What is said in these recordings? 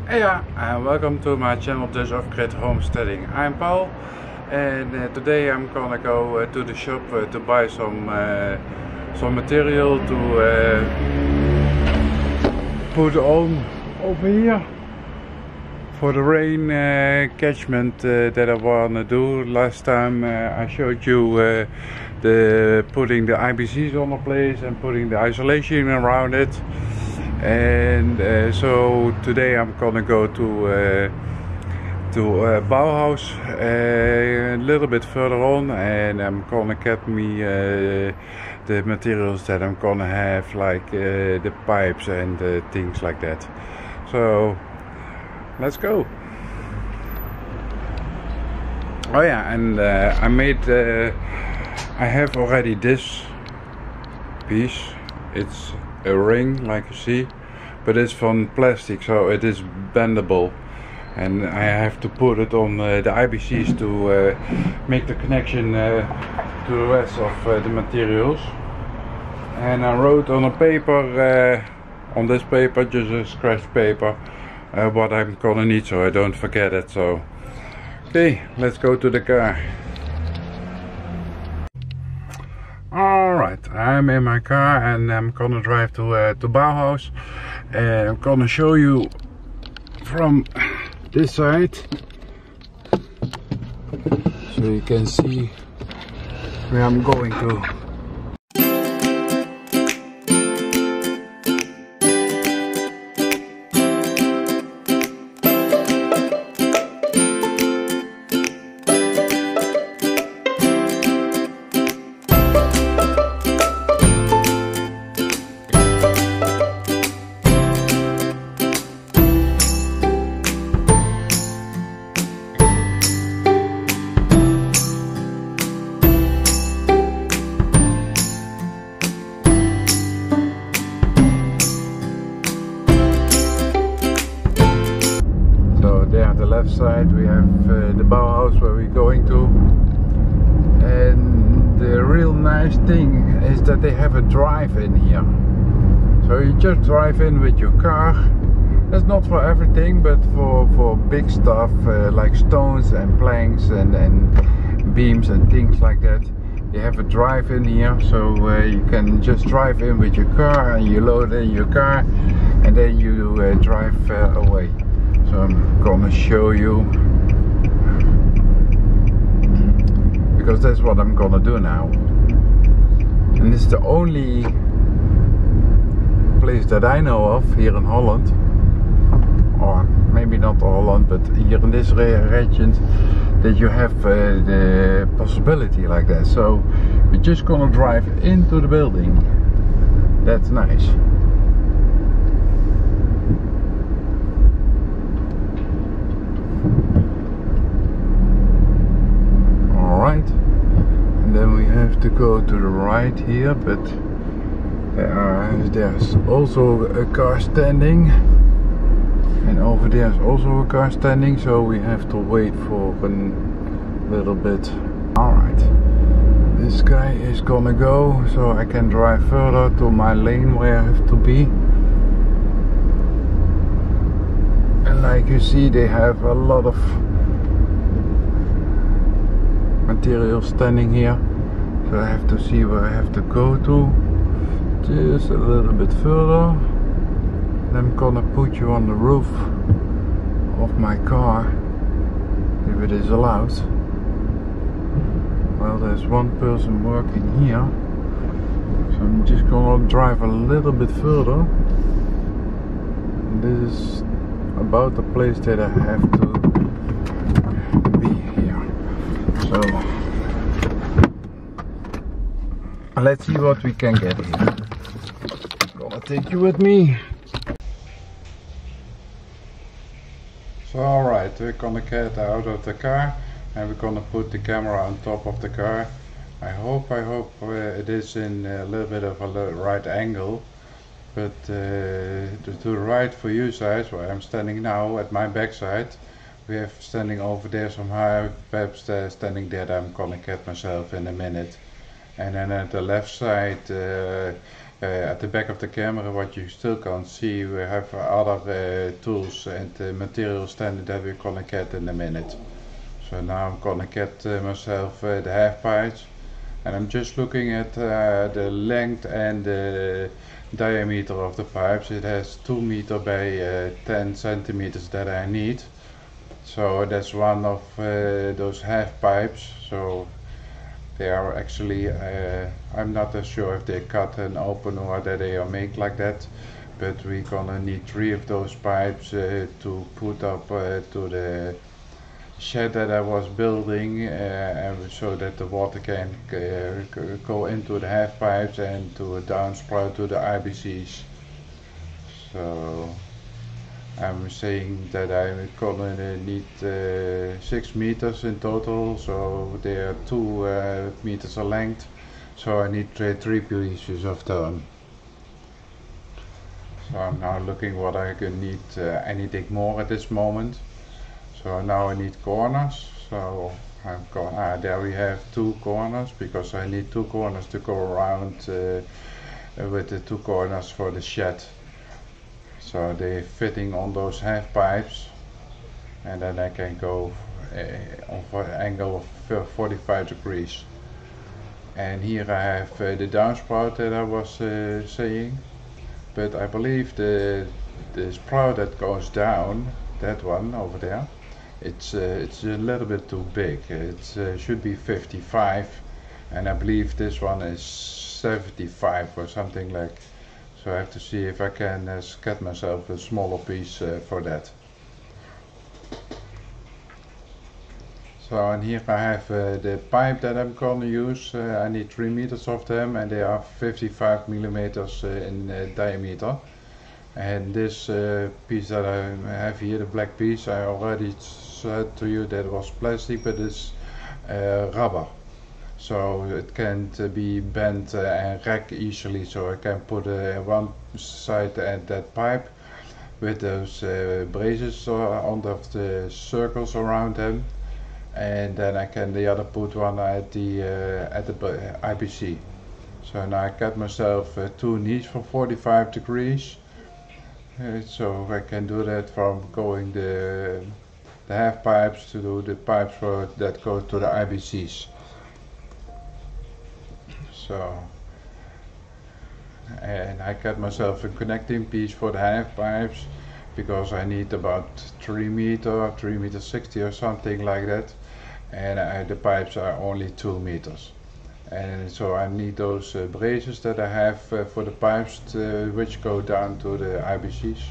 Heya, and welcome to my channel Just Off-Grid Homesteading. I'm Paul, and today I'm gonna go to the shop to buy some material to put on over here for the rain catchment that I wanna do. Last time I showed you the putting the IBCs on the place and putting the isolation around it. And so today I'm gonna go to Bauhouse a little bit further on, and I'm gonna get me the materials that I'm gonna have, like the pipes and things like that. So let's go. Oh yeah, and I have already this piece. It's a ring, like you see, but it's from plastic, so it is bendable, and I have to put it on the IBCs to make the connection to the rest of the materials. And I wrote on a paper, on this paper, just a scratch paper, what I'm gonna need, so I don't forget it. So okay, let's go to the car. Alright, I'm in my car and I'm gonna drive to Bauhaus, and I'm gonna show you from this side so you can see where I'm going to. Left side we have the Bauhaus where we're going to, and the real nice thing is that they have a drive-in here, so you just drive in with your car. That's not for everything, but for big stuff like stones and planks and beams and things like that, you have a drive-in here, so you can just drive in with your car and you load in your car and then you drive away. So I'm gonna show you, because that's what I'm gonna do now. And it's the only place that I know of here in Holland, or maybe not Holland, but here in this region, that you have the possibility like that. So we're just gonna drive into the building. That's nice. And then we have to go to the right here, but there's also a car standing, and over there's also a car standing, so we have to wait for a little bit. Alright, this guy is gonna go, so I can drive further to my lane where I have to be. And like you see, they have a lot of material standing here, so I have to see where I have to go to. Just a little bit further. I'm gonna put you on the roof of my car, if it is allowed. Well, there's one person working here, so I'm just gonna drive a little bit further. And this is about the place that I have to be here. So let's see what we can get here. I'm gonna take you with me. So alright, we're gonna get out of the car and we're gonna put the camera on top of the car. I hope it is in a little bit of a right angle, but to the right for you guys, where I'm standing now at my backside, we have standing over there some high pipes standing there that I'm gonna get myself in a minute. And then at the left side At the back of the camera, what you still can't see, we have other tools and materials standing that we're gonna get in a minute. So now I'm gonna get myself the half pipes, and I'm just looking at the length and the diameter of the pipes. It has 2 meter by 10 centimeters that I need. So that's one of those half pipes. So they are actually, I'm not sure if they cut and open or that they are made like that, but we're gonna need 3 of those pipes to put up to the shed that I was building, and so that the water can go into the half pipes and to a downsprout to the IBCs. So I'm saying that I'm gonna need 6 meters in total, so they are 2 meters in length, so I need 3 pieces of them. So I'm now looking what I can need, anything more at this moment. So now I need corners, so I'm going, there we have 2 corners, because I need 2 corners to go around with the 2 corners for the shed. So they're fitting on those half pipes, and then I can go on an angle of 45 degrees. And here I have the downsprout that I was saying, but I believe the sprout that goes down, that one over there, it's a little bit too big. It should be 55, and I believe this one is 75 or something like. So I have to see if I can get myself a smaller piece for that. So, and here I have the pipe that I'm gonna use. I need 3 meters of them, and they are 55 millimeters in diameter. And this piece that I have here, the black piece, I already said to you that it was plastic, but it's rubber. So it can't be bent and rack easily, so I can put one side at that pipe with those braces on the circles around them, and then I can the other put one at the IBC. So now I got myself 2 knees for 45 degrees, so I can do that from going the half pipes to do the pipes that go to the IBCs. So, and I got myself a connecting piece for the half pipes, because I need about 3 meter, 3 meter 60 or something like that, and the pipes are only 2 meters. And so I need those braces that I have for the pipes which go down to the IBCs,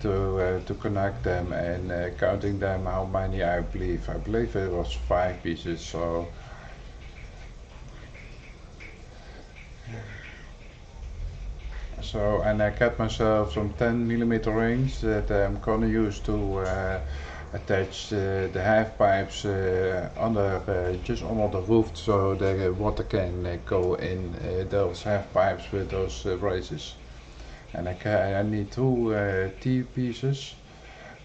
to connect them, and counting them how many I believe it was 5 pieces. So, and I got myself some 10 millimeter rings that I'm gonna use to attach the half pipes just under the roof, so the water can go in those half pipes with those braces. And I need 2 T pieces,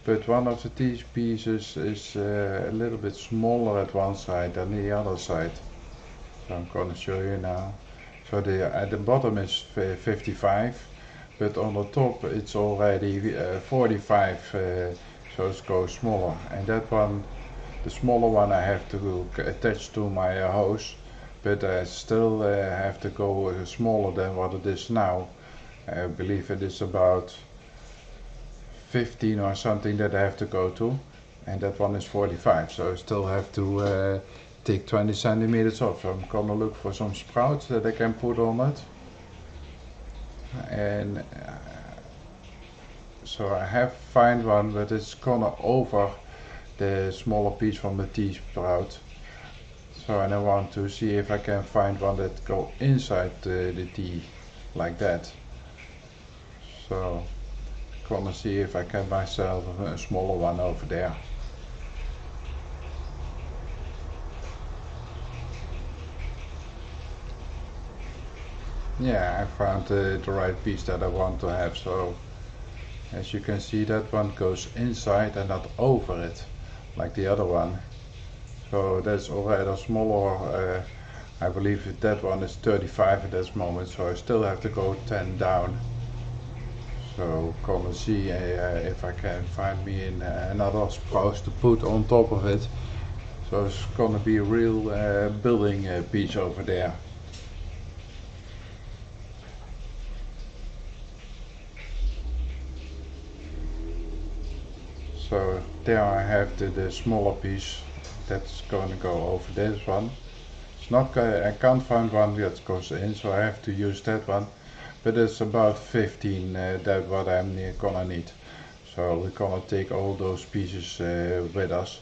but one of the T pieces is a little bit smaller at one side than the other side. So I'm gonna show you now. So at the bottom is 55, but on the top it's already 45, so it goes smaller. And that one, the smaller one, I have to attach to my hose, but I still have to go smaller than what it is now. I believe it is about 15 or something that I have to go to, and that one is 45, so I still have to take 20 centimeters off. So I'm gonna look for some sprouts that I can put on it, and so I have find one, but it's gonna over the smaller piece from the T sprout. So and I want to see if I can find one that go inside the T like that. So I'm gonna see if I can myself a smaller one over there. Yeah, I found the right piece that I want to have. So as you can see, that one goes inside and not over it like the other one. So that's already a smaller I believe that one is 35 at this moment, so I still have to go 10 down. So gonna see if I can find me another spruce to put on top of it. So it's gonna be a real building piece over there. So there I have the smaller piece that's going to go over this one. It's not, I can't find one that goes in, so I have to use that one. But it's about 15 that what I'm gonna need. So we're gonna take all those pieces with us,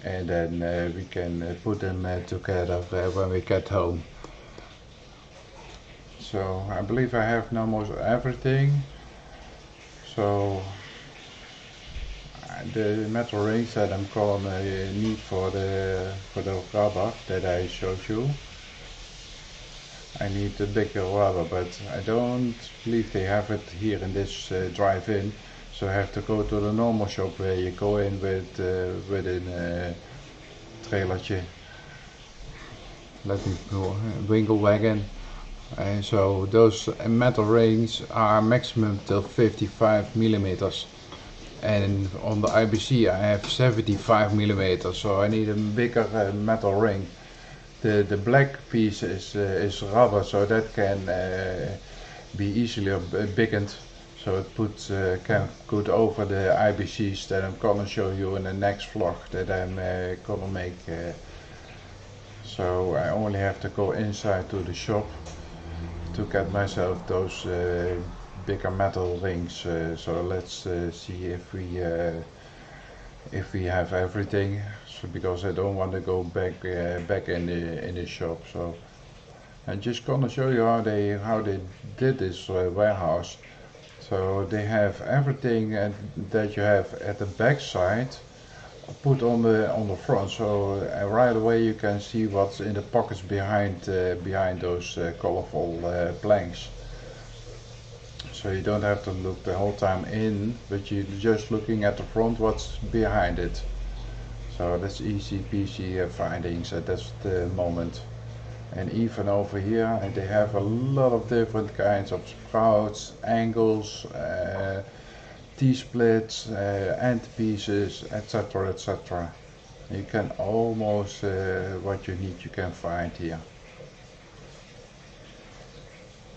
and then we can put them together when we get home. So I believe I have now most everything. So the metal rings that I'm gonna need for the rubber that I showed you. I need a bigger rubber, but I don't believe they have it here in this drive-in. So I have to go to the normal shop where you go in with a trailertje. Let me go, wingle wagon. And so those metal rings are maximum till 55 millimeters. And on the IBC I have 75 millimeters, so I need a bigger metal ring. The black piece is rubber, so that can be easily biggened, so it can go over the IBCs that I'm gonna show you in the next vlog that I'm gonna make. So I only have to go inside to the shop to get myself those bigger metal rings. So let's see if we have everything. So because I don't want to go back in the shop. So I'm just gonna show you how they did this warehouse. So they have everything that you have at the back side put on the front. So right away you can see what's in the pockets behind those colorful planks. So you don't have to look the whole time in, but you're just looking at the front, what's behind it. So that's easy peasy findings at this moment. And even over here they have a lot of different kinds of sprouts, angles, T-splits, end pieces, etc, etc. You can almost what you need you can find here.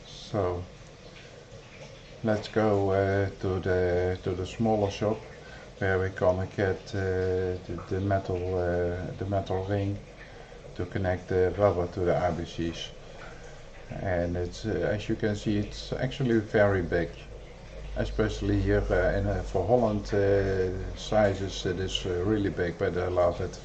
So let's go to the smaller shop where we're gonna get the metal ring to connect the rubber to the IBCs. And it's as you can see, it's actually very big, especially here for Holland sizes. It is really big, but I love it.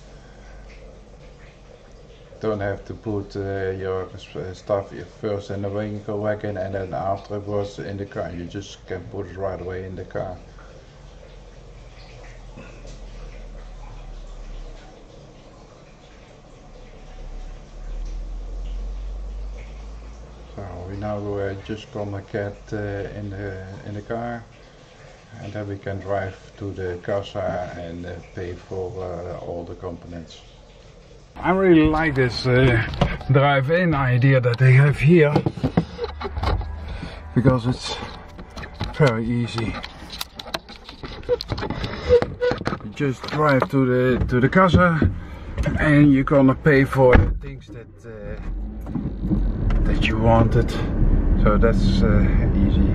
Don't have to put your stuff first in the wingle wagon and then afterwards in the car. You just can put it right away in the car. So we now just gonna get in the car, and then we can drive to the casa and pay for all the components. I really like this drive-in idea that they have here, because it's very easy. You just drive to the casa and you're gonna pay for the things that you wanted. So that's easy.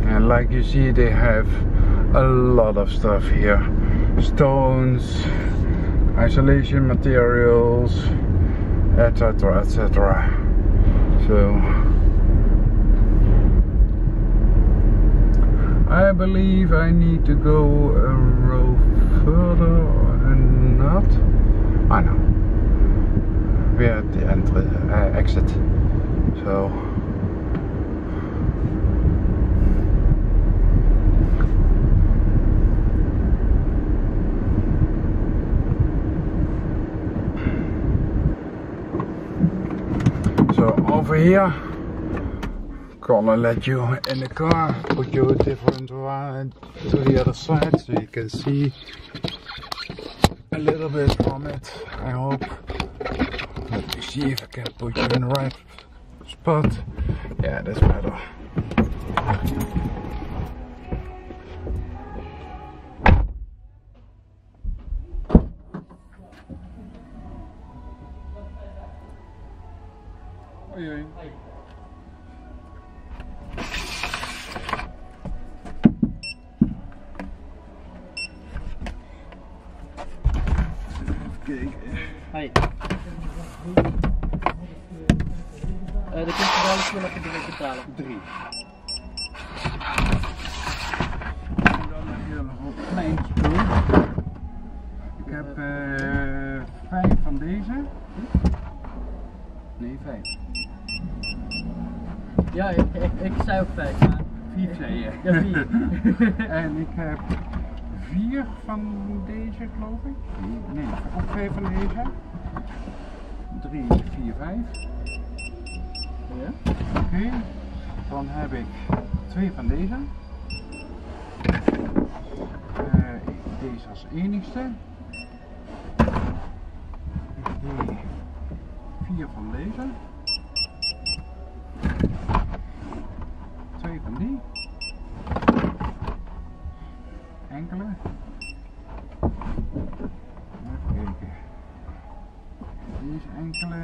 And like you see, they have a lot of stuff here. Stones, isolation materials, etc, etc. So I believe I need to go a row further or not. I know. We're at the exit. So over here, gonna let you in the car, put you a different one to the other side so you can see a little bit from it, I hope. Let me see if I can put you in the right spot. Yeah, that's better. Hoi hoi. Hoi. De kunstverhaal wil ik direct betalen. 3. En dan heb je nog een klein spul. Ik heb 5 van deze. Nee, 5. Ja, ik zei ook 5, maar... 4 zei je. Ja, 4. En ik heb 4 van deze, geloof ik. Nee, ook 5 van deze. 3, 4, 5. Ja. Oké. Dan heb ik 2 van deze. Deze als enigste. 4 van deze. 2 van die. Enkele. Even kijken. Deze enkele.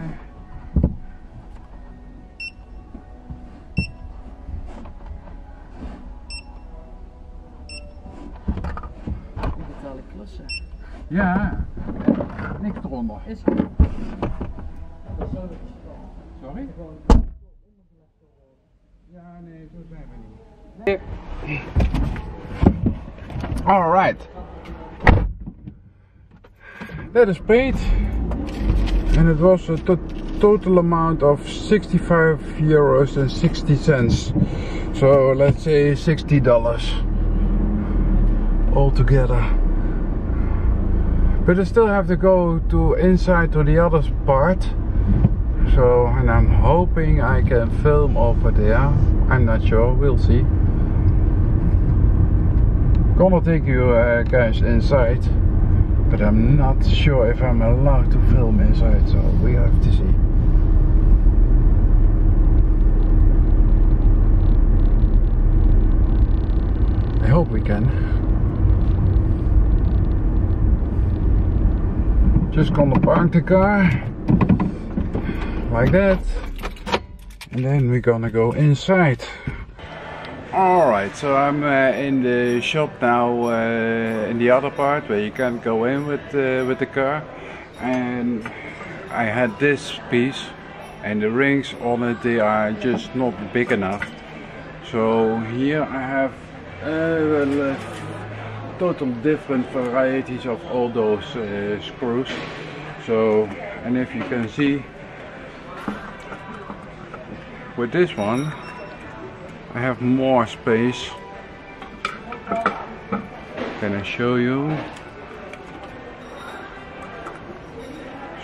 Ik betaal de klasse. Ja, niks eronder. Is goed. Sorry? Ja, nee, zo zijn we niet. Alright. That is paid. And it was a total amount of 65 euros and 60 cents. So let's say $60 altogether. But I still have to go to inside to the other part. So, and I'm hoping I can film over there. I'm not sure, we'll see. Gonna take you guys inside, but I'm not sure if I'm allowed to film inside, so we have to see. I hope we can. Just gonna park the car like that, and then we're gonna go inside. Alright, so I'm in the shop now, in the other part where you can't go in with the car, and I had this piece, and the rings on it, they are just not big enough. So here I have total different varieties of all those screws. So, and if you can see, with this one I have more space. Can I show you?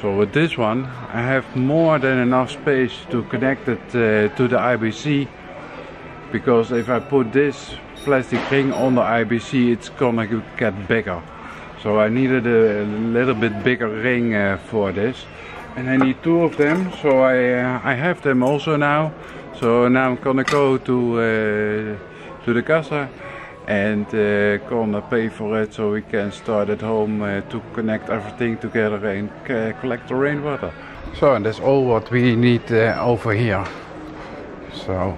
So with this one I have more than enough space to connect it to the IBC, because if I put this plastic ring on the IBC, it's gonna get bigger. So I needed a little bit bigger ring for this, and I need 2 of them, so I have them also now. So now I'm gonna go to the casa and gonna pay for it, so we can start at home to connect everything together and collect the rainwater. So, and that's all what we need over here. So.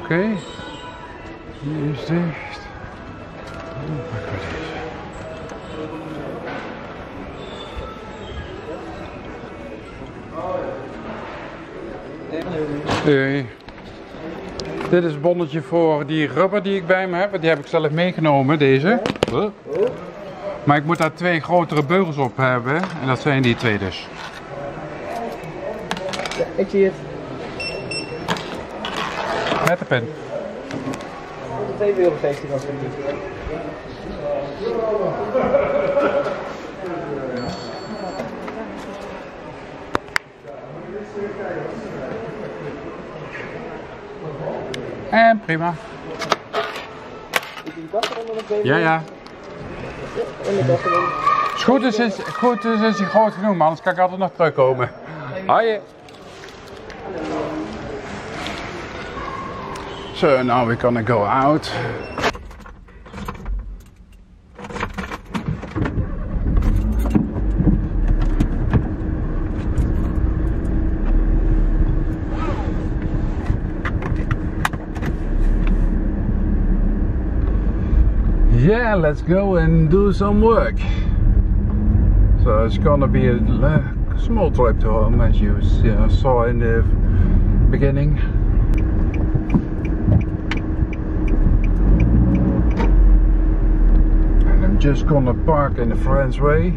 Okay, hier is dicht. Oh my goodness. Hey. Dit is het bonnetje voor die rubber die ik bij me heb, want die heb ik zelf meegenomen, deze. Maar ik moet daar 2 grotere beugels op hebben, en dat zijn die 2 dus. Ja, ik zie het. Met de pen. €2,50 als het niet. En prima. Ja, ja. Is goed, is hij groot genoeg, man. Anders kan ik altijd nog terugkomen. Hoi. So now we're gonna go out. Yeah, let's go and do some work. So it's gonna be a small trip to home, as you saw in the beginning. And I'm just gonna park in the French way,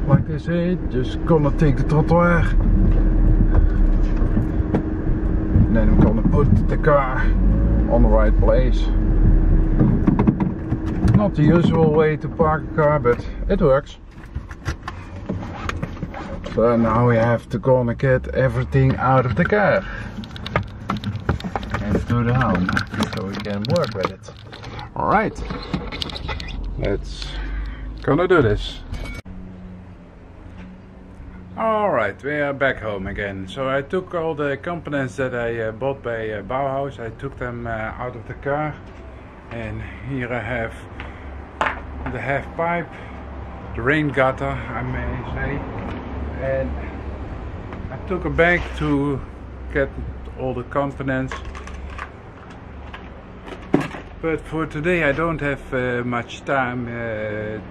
like they say. Just gonna take the trottoir. And then I'm gonna put the car on the right place. Not the usual way to park a car, but it works. So now we have to go and get everything out of the car and to the home so we can work with it. Alright, let's gonna do this. Alright, we are back home again. So I took all the components that I bought by Bauhouse. I took them out of the car, and here I have the half pipe, the rain gutter, I may say, and I took a bag to get all the components. But for today I don't have much time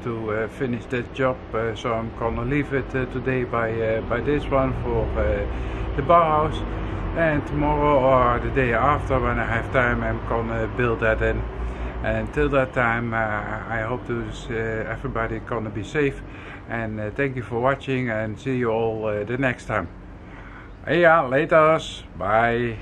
to finish that job, so I'm gonna leave it today by this one for the Bauhouse, and tomorrow or the day after, when I have time, I'm gonna build that in. And until that time, I hope to everybody gonna be safe, and thank you for watching, and see you all the next time. Hey, yeah, laters, bye.